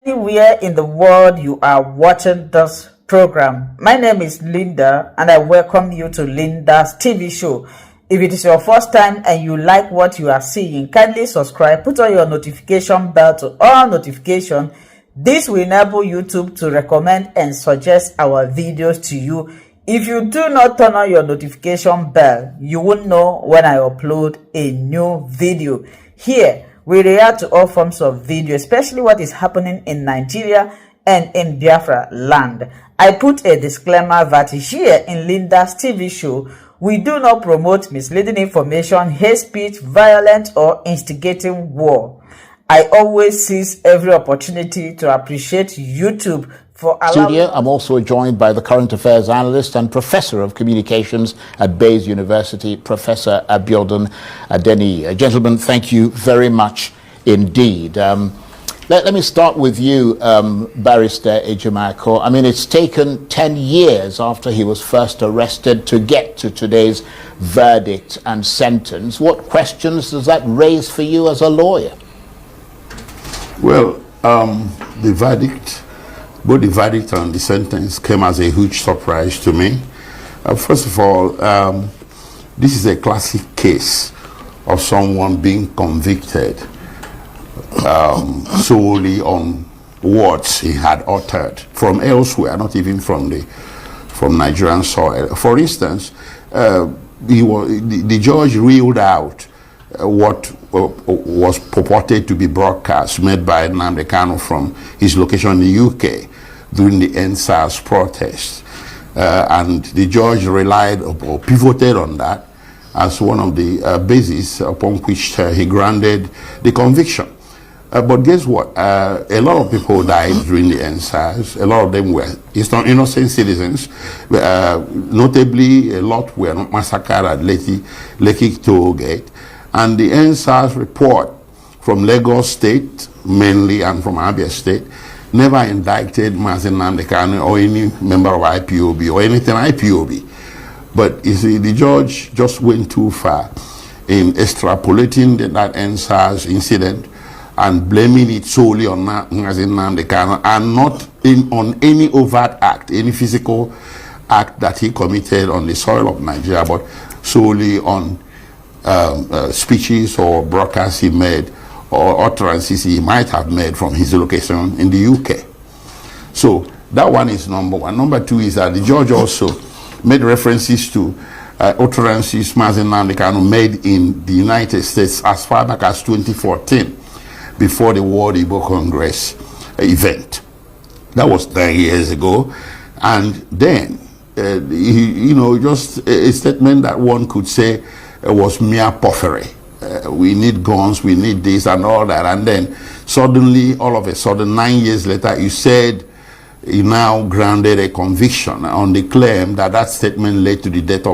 Anywhere in the world you are watching this program, my name is Linda and I welcome you to Linda's TV show. If it is your first time and you like what you are seeing, kindly subscribe, put on your notification bell to all notifications. This will enable YouTube to recommend and suggest our videos to you. If you do not turn on your notification bell, you won't know when I upload a new video. Here, we react to all forms of video, especially what is happening in Nigeria and in Biafra land. I put a disclaimer that here in Linda's TV show, we do not promote misleading information, hate speech, violent or instigating war. I always seize every opportunity to appreciate YouTube for allowing... Studio, I'm also joined by the current affairs analyst and professor of communications at Bayes University, Professor Abiodun Adeni. Gentlemen, thank you very much indeed. Let me start with you, Barrister Ejimakor. I mean, it's taken 10 years after he was first arrested to get to today's verdict and sentence. What questions does that raise for you as a lawyer? Well, the verdict, both the verdict and the sentence came as a huge surprise to me. First of all, this is a classic case of someone being convicted solely on words he had uttered from elsewhere, not even from Nigerian soil. For instance, the judge reeled out what was purported to be broadcasts made by Nnamdi from his location in the UK during the NSAS protests. And the judge relied or pivoted on that as one of the bases upon which he granted the conviction. But guess what? A lot of people died during the NSAS. A lot of them were innocent citizens. Notably, a lot were massacred at Lekki Toll Gate. And the NSAS report from Lagos State, mainly, and from Abia State, never indicted Mazen Nnamdi or any member of IPOB or anything IPOB. But you see, the judge just went too far in extrapolating that NSAS incident and blaming it solely on Mazen Nnamdi and not on any overt act, any physical act that he committed on the soil of Nigeria, but solely on speeches or broadcasts he made or utterances he might have made from his location in the UK. So that one is number one. Number two is that the judge also made references to utterances Mazen Nnamdi made in the United States as far back as 2014, before the World Igbo Congress event. That was 10 years ago. And then, just a statement that one could say was mere puffery. We need guns, we need this and all that. And then suddenly, all of a sudden, 9 years later, you said you now granted a conviction on the claim that that statement led to the death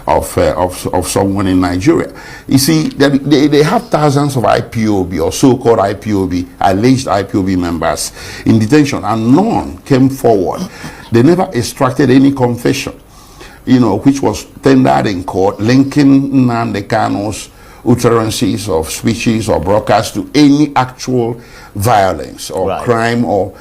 of someone in Nigeria. You see, they have thousands of IPOB or so-called IPOB, alleged IPOB members in detention, and none came forward. They never extracted any confession, which was tendered in court, linking Nnamdi utterances of speeches or broadcasts to any actual violence or crime or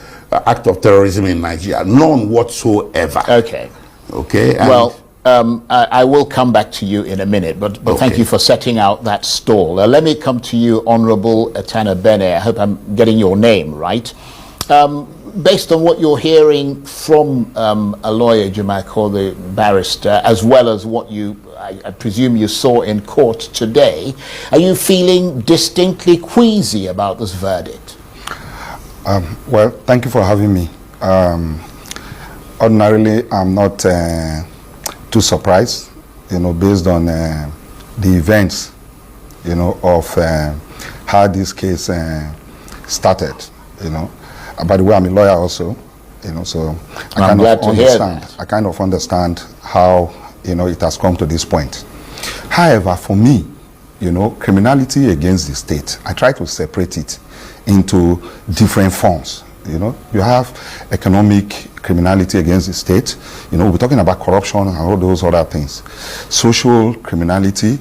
act of terrorism in Nigeria. None whatsoever. Okay. Okay. Well, I will come back to you in a minute, but thank you for setting out that stall. Let me come to you, Honorable Atana Bene. I hope I'm getting your name right. Based on what you're hearing from a lawyer, Ejimakor, the barrister, as well as what I presume you saw in court today, are you feeling distinctly queasy about this verdict? Well, thank you for having me. Ordinarily, I'm not too surprised, based on the events, of how this case started, By the way, I'm a lawyer also, so I kind of understand how, it has come to this point. However, for me, criminality against the state, I try to separate it into different forms. You have economic criminality against the state. We're talking about corruption and all those other things. Social criminality,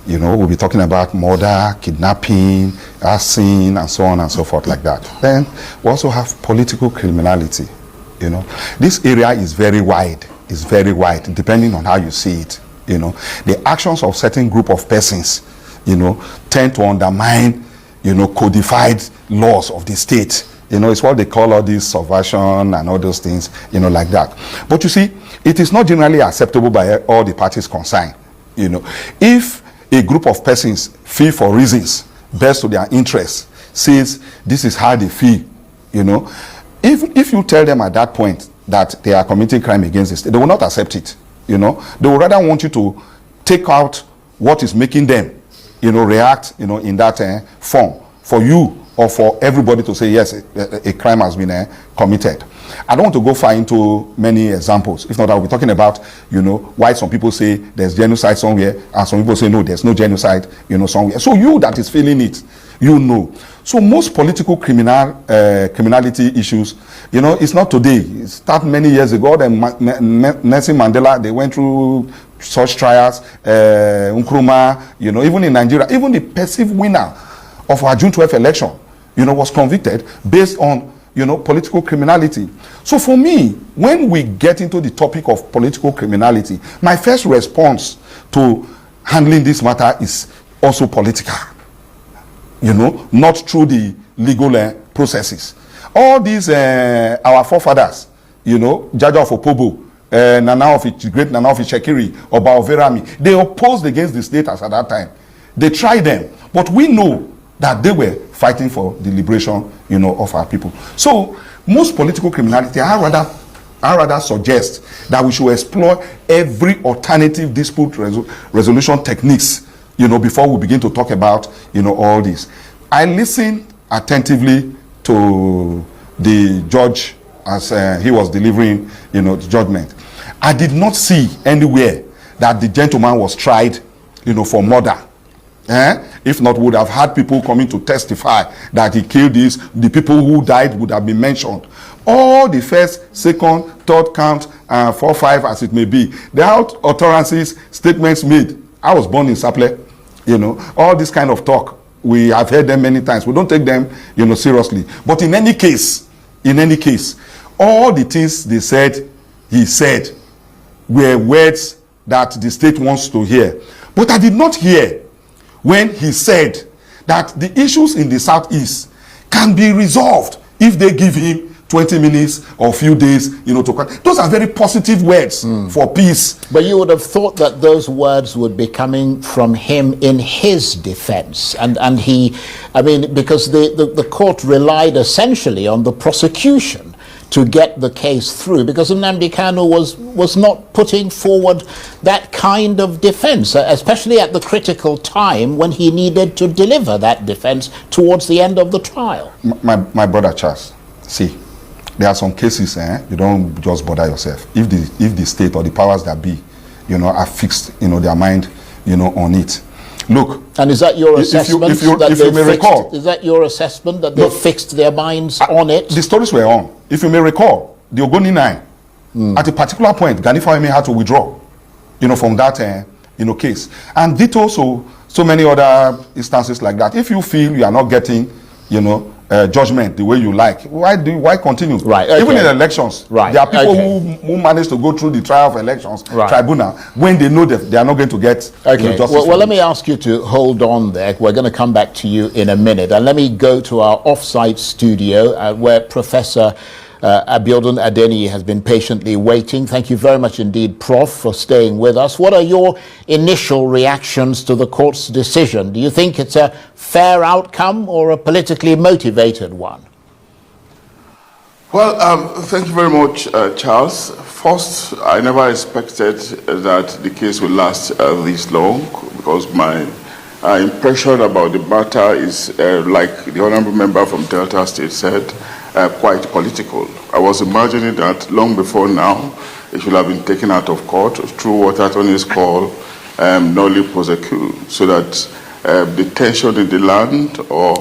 You know, we'll be talking about murder, kidnapping, arson, and so on and so forth like that. Then we also have political criminality. You know, this area is very wide. It's very wide, depending on how you see it. You know, the actions of certain group of persons, you know, tend to undermine, you know, codified laws of the state. You know, it's what they call all this subversion and all those things, you know, like that. But you see, it is not generally acceptable by all the parties concerned. You know, if a group of persons feel for reasons best to their interests, says this is how they feel, you know, if you tell them at that point that they are committing crime against the state, they will not accept it. You know, they will rather want you to take out what is making them, you know, react, you know, in that form for you or for everybody to say, yes, a crime has been committed. I don't want to go far into many examples. If not, I'll be talking about, you know, why some people say there's genocide somewhere and some people say, no, there's no genocide, you know, somewhere. So you that is feeling it, you know. So most political criminality issues, you know, it's not today. It started many years ago. Nelson Mandela, they went through such trials, Nkrumah, you know, even in Nigeria, even the perceived winner of our June 12th election, you know, was convicted based on, you know, political criminality. So for me, when we get into the topic of political criminality, my first response to handling this matter is also political. You know, not through the legal processes. All these, our forefathers, you know, Jaja of Opobo, great Nana of Ishekiri, Oba Overami, they opposed against the status at that time. They tried them, but we know that they were fighting for the liberation, you know, of our people. So most political criminality, I rather suggest that we should explore every alternative dispute resolution techniques, you know, before we begin to talk about, you know, all this. I listened attentively to the judge as he was delivering, you know, the judgment. I did not see anywhere that the gentleman was tried, you know, for murder. If not, would have had people coming to testify that he killed this. The people who died would have been mentioned. All the first, second, third count, 4, 5, as it may be. The utterances, statements made. I was born in Saple. You know, all this kind of talk, we have heard them many times. We don't take them, you know, seriously. But in any case, all the things they said, he said, were words that the state wants to hear. But I did not hear when he said that the issues in the Southeast can be resolved if they give him 20 minutes or a few days, you know, to those are very positive words for peace. But you would have thought that those words would be coming from him in his defense. And he, I mean, because the court relied essentially on the prosecution to get the case through, because Nnamdi Kanu was not putting forward that kind of defense, especially at the critical time when he needed to deliver that defense towards the end of the trial. My brother Charles, see, there are some cases, you don't just bother yourself. If the state or the powers that be, you know, are fixed, you know, their mind, you know, on it. Look, and is that your assessment? If you may recall, is that your assessment that they fixed their minds on it? The stories were on. If you may recall, the Ogoni 9, at a particular point, Gani Fawemi had to withdraw, you know, from that, you know, case. And ditto so many other instances like that. If you feel you are not getting, you know, judgment the way you like, why continue? Right. Okay. Even in elections, right. There are people who manage to go through the trial of elections tribunal when they know that they are not going to get okay. you know, justice. Well, let me ask you to hold on there. We're going to come back to you in a minute, and let me go to our off-site studio where Professor Abiodun Adeniyi has been patiently waiting. Thank you very much indeed, Prof, for staying with us. What are your initial reactions to the court's decision? Do you think it's a fair outcome or a politically motivated one? Well, thank you very much, Charles. First, I never expected that the case would last this long, because my impression about the matter is, like the honorable member from Delta State said, quite political. I was imagining that long before now, it should have been taken out of court through what attorneys call nolli prosequi, so that the tension in the land or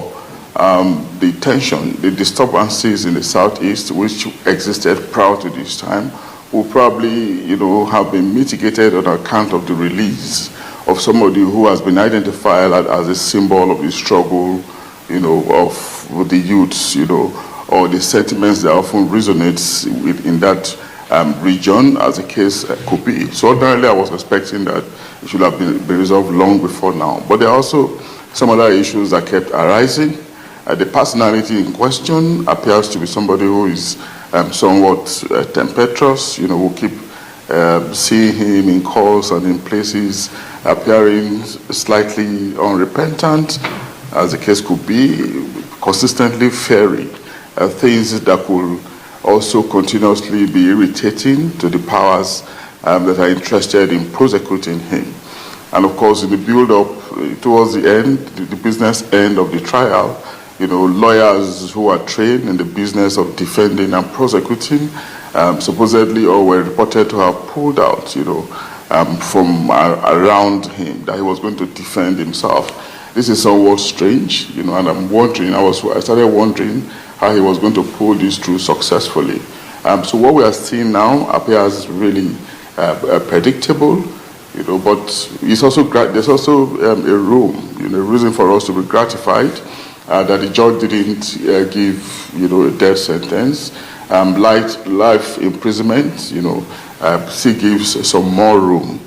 the disturbances in the Southeast, which existed prior to this time, will probably, you know, have been mitigated on account of the release of somebody who has been identified as a symbol of the struggle, of the youths, or the sentiments that often resonates in that region, as the case could be. So ordinarily, I was expecting that it should have been resolved long before now. But there are also some other issues that kept arising. The personality in question appears to be somebody who is somewhat tempestuous, who keep seeing him in calls and in places appearing slightly unrepentant, as the case could be, consistently fearing things that could also continuously be irritating to the powers that are interested in prosecuting him. And of course, in the build-up towards the end, the business end of the trial, lawyers who are trained in the business of defending and prosecuting supposedly or were reported to have pulled out, from around him, that he was going to defend himself. This is somewhat strange, and I'm wondering, I started wondering how he was going to pull this through successfully. So what we are seeing now appears really predictable, but there's also a room, a reason for us to be gratified that the judge didn't give, a death sentence. Life imprisonment, still gives some more room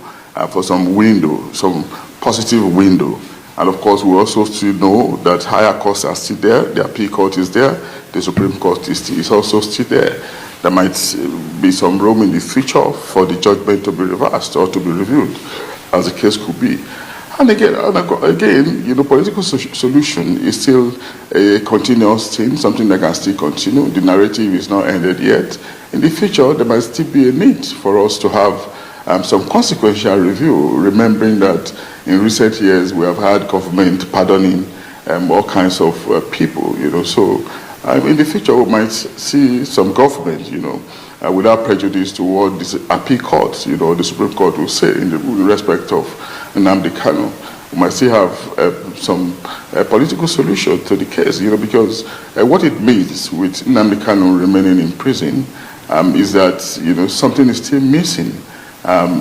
for some window, some positive window. And of course, we also still know that higher courts are still there, the appeal court is there, the Supreme Court is also still there. There might be some room in the future for the judgment to be reversed or to be reviewed, as the case could be. And again, political solution is still a continuous thing, something that can still continue. The narrative is not ended yet. In the future, there might still be a need for us to have some consequential review, remembering that in recent years we have had government pardoning all kinds of people, So in the future we might see some government, without prejudice to what the appeal court, the Supreme Court will say in respect of Nnamdi Kanu. We might still have some political solution to the case, because what it means with Nnamdi Kanu remaining in prison is that, something is still missing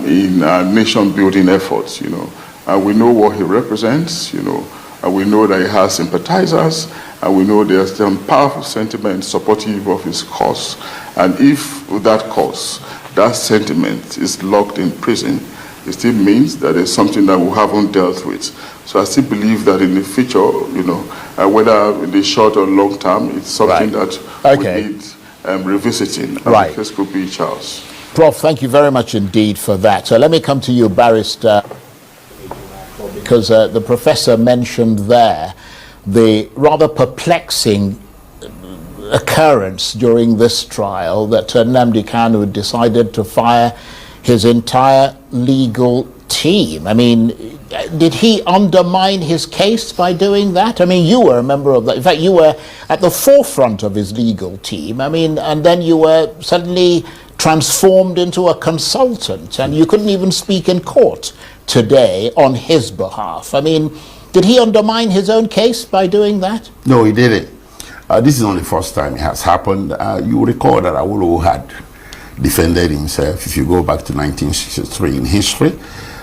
in nation-building efforts, we know what he represents, and we know that he has sympathizers, and we know there's some powerful sentiment supportive of his cause. And if that cause, that sentiment is locked in prison, it still means that there's something that we haven't dealt with. So I still believe that in the future, whether in the short or long term, it's something that we need revisiting. Right. This could be Charles. Prof, thank you very much indeed for that. So let me come to you, Barrister, because the professor mentioned there the rather perplexing occurrence during this trial that Nnamdi Kanu decided to fire his entire legal team. I mean, did he undermine his case by doing that? I mean, you were a member of that. In fact, you were at the forefront of his legal team. I mean, and then you were suddenly transformed into a consultant, and you couldn't even speak in court today on his behalf. I mean, did he undermine his own case by doing that? No, he didn't. This is not the first time it has happened. You recall that Awolowo had defended himself, if you go back to 1963 in history.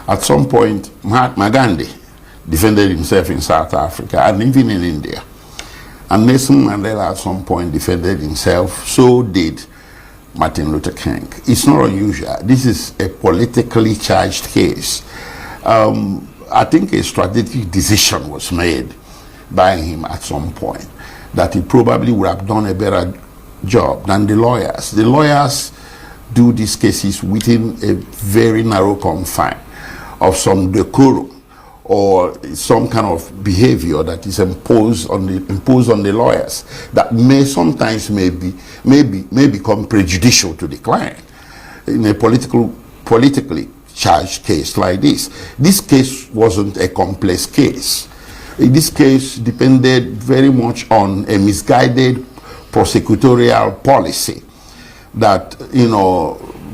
At some point, Mahatma Gandhi defended himself in South Africa and even in India. And Nelson Mandela at some point defended himself, so did Martin Luther King. It's not unusual. This is a politically charged case. I think a strategic decision was made by him at some point that he probably would have done a better job than the lawyers. The lawyers do these cases within a very narrow confine of some decorum or some kind of behavior that is imposed on the lawyers that may sometimes may become prejudicial to the client in a politically charged case like this. This case wasn't a complex case. This case depended very much on a misguided prosecutorial policy that,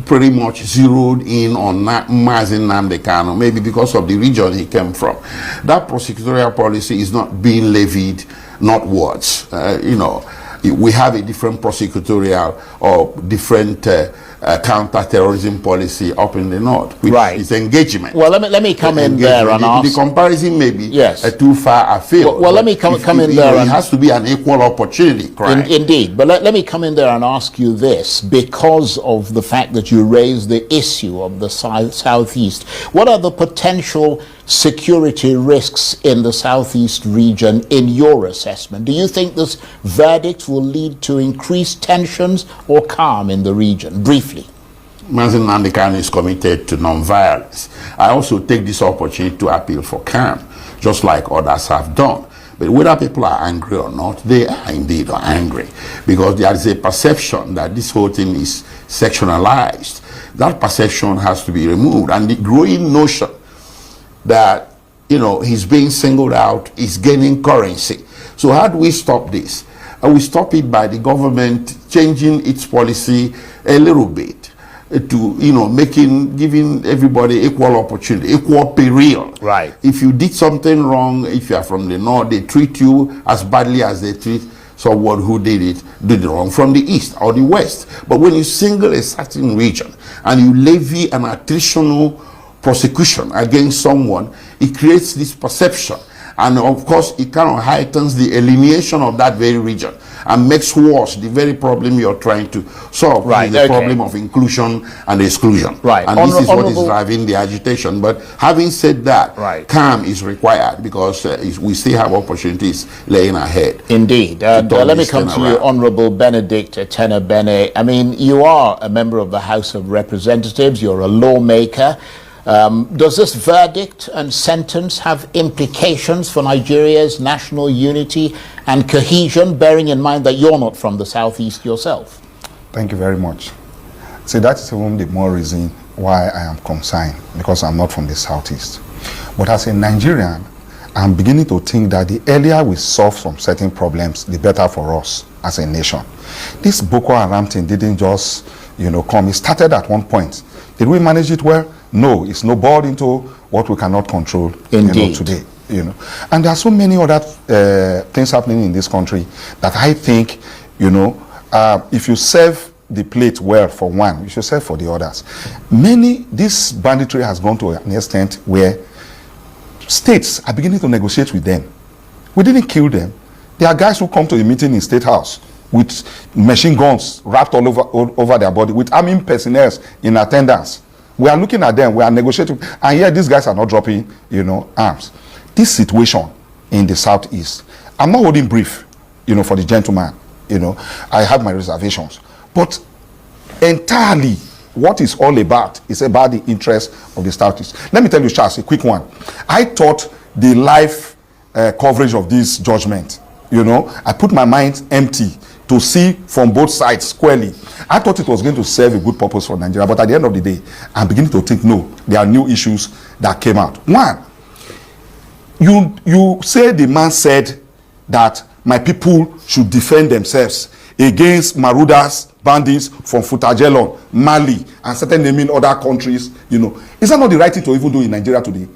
pretty much zeroed in on Nnamdi Kanu, maybe because of the region he came from. That prosecutorial policy is not being levied, not words. we have a different prosecutorial or different counter-terrorism policy up in the north, which is engagement. Well, let me come in there and ask. The comparison may be too far afield. Well, let me come in there. It has to be an equal opportunity crime. Indeed. But let me come in there and ask you this, because of the fact that you raised the issue of the southeast. What are the potential security risks in the southeast region in your assessment? Do you think this verdict will lead to increased tensions or calm in the region? Briefly. Mazen Nnamdi is committed to non-violence. I also take this opportunity to appeal for calm, just like others have done. But whether people are angry or not, they are indeed angry, because there is a perception that this whole thing is sectionalized. That perception has to be removed, and the growing notion that, you know, he's being singled out is gaining currency. So how do we stop this? And we stop it by the government changing its policy a little bit to, you know, giving everybody equal opportunity, equal peril. Right. If you did something wrong, if you are from the north, they treat you as badly as they treat someone who did it wrong from the east or the west. But when you single a certain region and you levy an attritional prosecution against someone, it creates this perception. And of course, it kind of heightens the alienation of that very region and makes worse the very problem you're trying to solve, the problem of inclusion and exclusion. Right. And this is what is driving the agitation. But having said that, calm is required, because we still have opportunities laying ahead. Indeed. Let me come to you, Honorable Benedict Tenebene. I mean, you are a member of the House of Representatives. You're a lawmaker. Does this verdict and sentence have implications for Nigeria's national unity and cohesion, bearing in mind that you're not from the southeast yourself? Thank you very much. See, that is even the more reason why I am concerned, because I'm not from the southeast. But as a Nigerian, I'm beginning to think that the earlier we solve some certain problems, the better for us as a nation. This Boko Haram thing didn't just, come. It started at one point. Did we manage it well? No, it's snowballed into what we cannot control today. And there are so many other things happening in this country that I think, if you serve the plate well for one, you should serve for the others. This banditry has gone to an extent where states are beginning to negotiate with them. We didn't kill them. There are guys who come to a meeting in State House with machine guns wrapped all over their body, with army personnel in attendance. We are looking at them, we are negotiating, and yet these guys are not dropping, arms. This situation in the southeast, I'm not holding brief, for the gentleman, I have my reservations. But entirely, what it's all about is about the interest of the southeast. Let me tell you, Charles, a quick one. I thought the live coverage of this judgment, I put my mind empty to see from both sides squarely. I thought it was going to serve a good purpose for Nigeria, but at the end of the day, I'm beginning to think, no, there are new issues that came out. One, you say the man said that my people should defend themselves against marauders, bandits from Futajelon, Mali, and certain naming other countries. Is that not the right thing to even do in Nigeria today?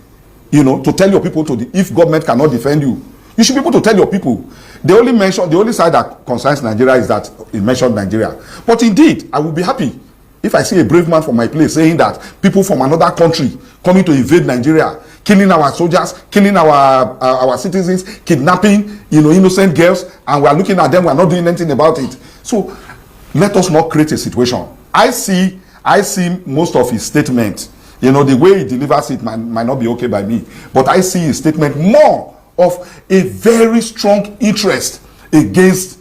To tell your people if government cannot defend you, you should be able to tell your people. The only side that concerns Nigeria is that it mentioned Nigeria. But indeed, I will be happy if I see a brave man from my place saying that people from another country coming to invade Nigeria, killing our soldiers, killing our citizens, kidnapping, innocent girls, and we are looking at them, we are not doing anything about it. So let us not create a situation. I see most of his statement, the way he delivers it might not be okay by me, but I see his statement more of a very strong interest against,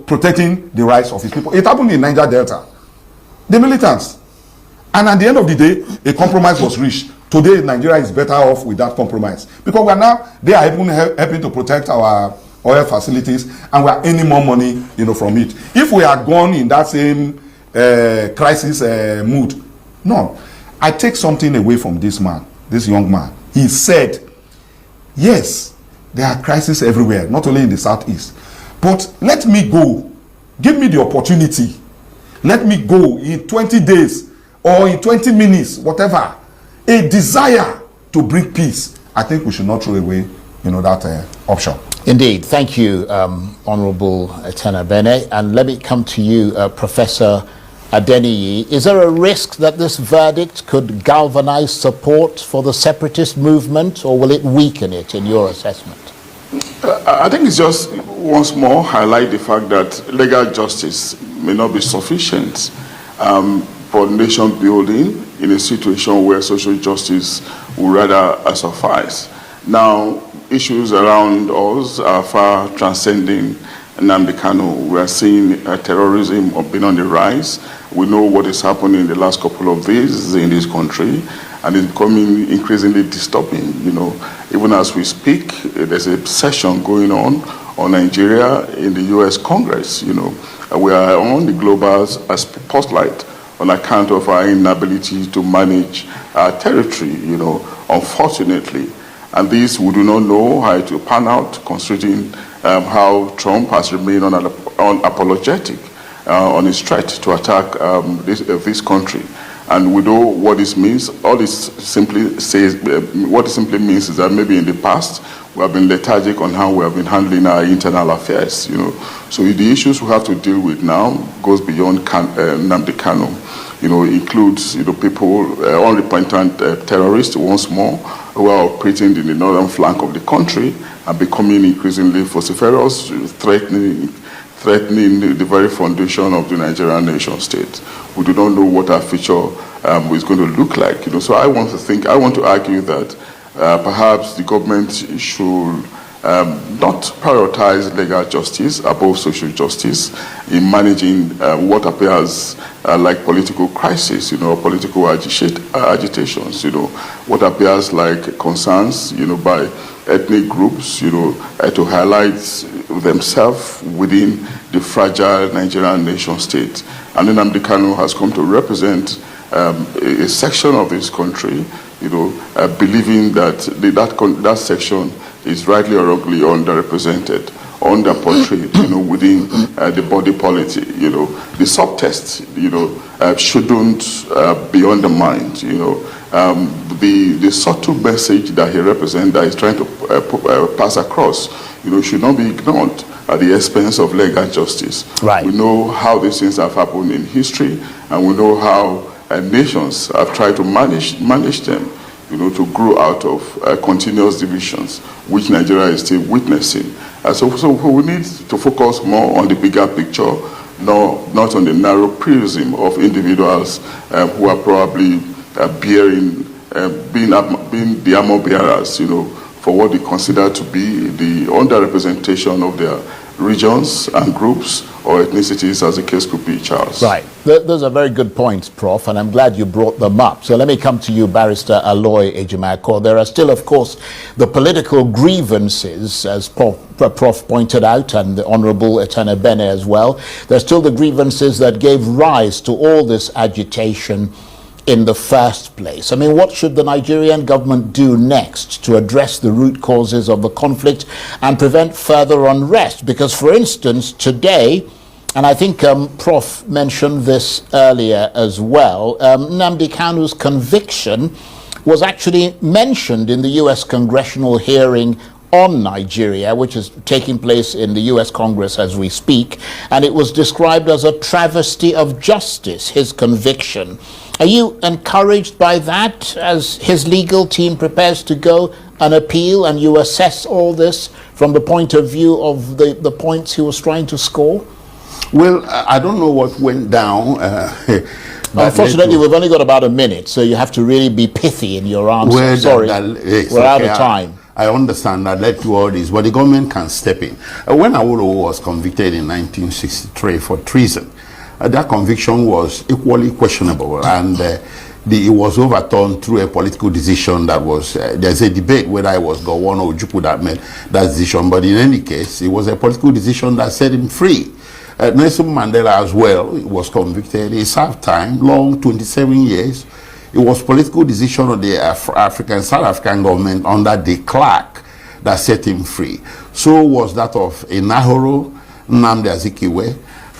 protecting the rights of his people. It happened in Niger Delta. The militants. And at the end of the day, a compromise was reached. Today, Nigeria is better off with that compromise. Because they are even helping to protect our oil facilities, and we are earning more money, from it. If we are gone in that same crisis mood, no. I take something away from this young man. He said, yes, there are crises everywhere, not only in the southeast. But let me go. Give me the opportunity. Let me go in 20 days or in 20 minutes, whatever. A desire to bring peace. I think we should not throw away, that option. Indeed. Thank you, Honourable Tenabene. And let me come to you, Professor Adeniyi. Is there a risk that this verdict could galvanize support for the separatist movement, or will it weaken it, in your assessment? I think it's just once more highlight the fact that legal justice may not be sufficient for nation building in a situation where social justice would rather suffice. Now, issues around us are far transcending Nnamdi Kanu. We are seeing terrorism being on the rise. We know what is happening in the last couple of days in this country, and it's becoming increasingly disturbing. You know, even as we speak, there's a session going on Nigeria in the U.S. Congress. You know, we are on the global spotlight on account of our inability to manage our territory. You know, unfortunately. And this, we do not know how it will pan out, considering how Trump has remained unapologetic on his threat to attack this country. And we know what this means. All this simply says, what it simply means is that maybe in the past, we have been lethargic on how we have been handling our internal affairs, you know. So the issues we have to deal with now goes beyond Nnamdi Kanu. You know, includes, you know, people, unrepentant terrorists once more, who are operating in the northern flank of the country and becoming increasingly vociferous, threatening the very foundation of the Nigerian nation state. We do not know what our future is going to look like. You know, so I want to argue that perhaps the government should not prioritize legal justice above social justice in managing what appears like political crisis, you know, political agitations, you know, what appears like concerns, you know, by ethnic groups, you know, to highlight themselves within the fragile Nigerian nation state. And then Nnamdi Kanu has come to represent a section of this country, you know, believing that that section is rightly or wrongly underrepresented, underportrayed, you know, within the body politic. You know, the subtext, you know, shouldn't be undermined. You know, the subtle message that he represents, that he's trying to pass across, you know, should not be ignored at the expense of legal justice. Right. We know how these things have happened in history, and we know how nations have tried to manage them, you know, to grow out of continuous divisions, which Nigeria is still witnessing. So we need to focus more on the bigger picture, not on the narrow prism of individuals who are probably being the armor bearers, you know, for what they consider to be the underrepresentation of their regions and groups or ethnicities, as the case could be, Charles. Right. Those are very good points, Prof, and I'm glad you brought them up. So let me come to you, Barrister Aloy Ejimakor. There are still, of course, the political grievances, as Prof pointed out, and the Honourable Tenabene as well. There's still the grievances that gave rise to all this agitation in the first place. I mean, what should the Nigerian government do next to address the root causes of the conflict and prevent further unrest? Because, for instance, today, and I think Prof mentioned this earlier as well, Nnamdi Kanu's conviction was actually mentioned in the U.S. congressional hearing on Nigeria, which is taking place in the U.S. Congress as we speak, and it was described as a travesty of justice, his conviction. Are you encouraged by that as his legal team prepares to go and appeal, and you assess all this from the point of view of the points he was trying to score? Well, I don't know what went down. Unfortunately, we've only got about a minute, so you have to really be pithy in your answer. Well, sorry, we're out of time. I understand that led to all this, but the government can step in. When Awolowo was convicted in 1963 for treason, that conviction was equally questionable, and it was overturned through a political decision that was, there's a debate whether it was Gowon or Ojukwu that made that decision, but in any case, it was a political decision that set him free. Nelson Mandela as well was convicted. He served time, long, 27 years. It was political decision of the South African government under de Klerk that set him free. So was that of Enahoro, Nnamdi Azikiwe,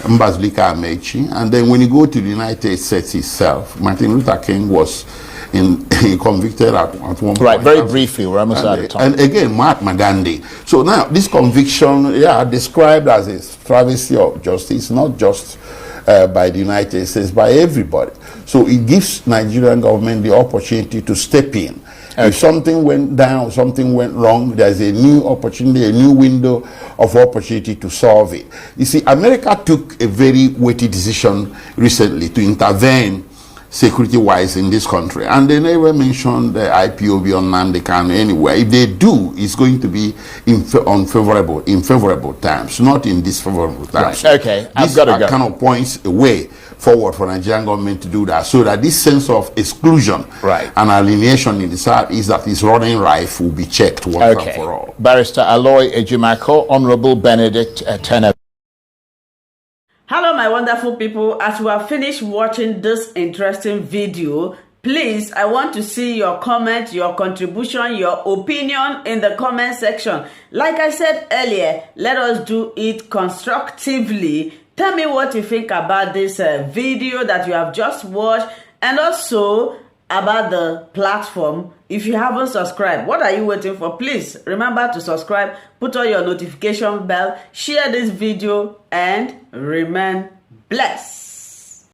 Mbazulika Amechi. And then when you go to the United States itself, Martin Luther King was in convicted at one point. Right, very briefly, we're almost out of time. And again, Mahatma Gandhi. So now, this conviction, described as a travesty of justice, not just by the United States, by everybody. So it gives Nigerian government the opportunity to step in. Okay. If something went down, something went wrong, there's a new opportunity, a new window of opportunity to solve it. You see, America took a very weighty decision recently to intervene security-wise in this country, and they never mentioned the IPOB on Nnamdi Kanu anywhere. If they do, it's going to be in favorable terms, not in disfavorable terms. Right. Okay, I've got to go. Kind of points a way forward for Nigerian government to do that, so that this sense of exclusion and alienation in the South is that is running rife will be checked once and for all. Barrister Aloy Ejimako, Honorable Benedict Tenor. Hello, my wonderful people. As we have finished watching this interesting video, please, I want to see your comment, your contribution, your opinion in the comment section. Like I said earlier, let us do it constructively. Tell me what you think about this video that you have just watched, and also about the platform. If you haven't subscribed, what are you waiting for? Please remember to subscribe, put on your notification bell, share this video, and remain blessed.